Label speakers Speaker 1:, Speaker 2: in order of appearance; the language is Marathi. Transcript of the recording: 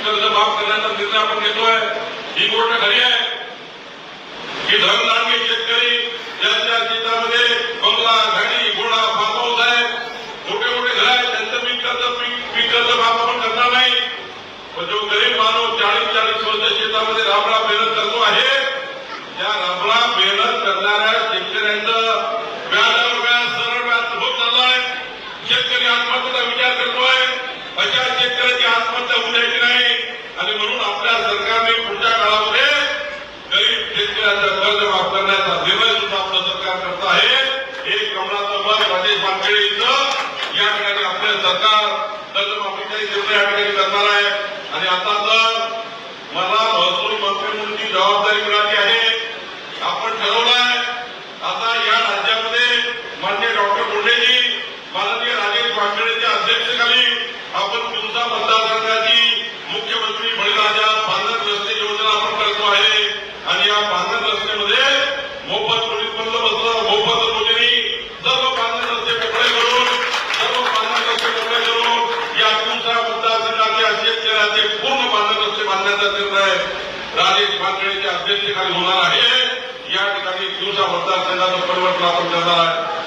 Speaker 1: कर्ज माफ करण्याचा निर्णय आपण घेतोय ही गोष्ट खरी आहे की धनदांडगे शेतकरी ज्यांच्या शेतामध्ये बंगला गाडी घोडा फार्म हाऊस आहे मोठे मोठे घर आहेत त्यांचं पीक कर्ज माफ आपण करणार नाही पण जो गरीब माणूस 40-40 वर्ष शेतामध्ये राबडा मेहनत करतो आहे त्या राबडा मेहनत करणाऱ्या शेतकऱ्यांचं व्याजावर व्याज सरळ व्याज होत चाललाय शेतकरी आत्महत्येचा विचार करतोय अशा शेतकऱ्याची आत्महत्या होऊ द्यायची नाही आणि म्हणून आपल्या सरकारने पुढच्या काळामध्ये गरीब शेतकऱ्यांचं कर्ज माफ करण्याचा निर्णय सुद्धा आपलं सरकार करत आहे एक कमळाचं मत राजेश वानखेडे इथं या ठिकाणी आपलं सरकार कर्जमाफीचा निर्णय या ठिकाणी करणार आहे आणि आता तर मला महसूल मंत्री म्हणून जी जबाबदारी मिळाली आहे आपण ठरवलंय आता या राज्यामध्ये माननीय डॉक्टर बोंडेजी माननीय राजेश वानखेडेच्या अध्यक्षतेखाली आपण दिवसा मतदारसंघाची मुख्यमंत्री बळीराजा बांधत रस्ते योजना आपण करतो आहे आणि या बांधत रस्त्यामध्ये मोफत पोलीस बंदोबस्त मोफत रोजनी सर्व बांधत रस्ते मोकळे करून या दिवसा मतदारसंघाच्या शेतकऱ्याचे पूर्ण बांधत रस्ते बांधण्याचा निर्णय राजेश वानखेडेच्या अध्यक्षतेखाली होणार आहे या ठिकाणी दिवसा मतदारसंघाचं परिवर्तन आपण करणार आहे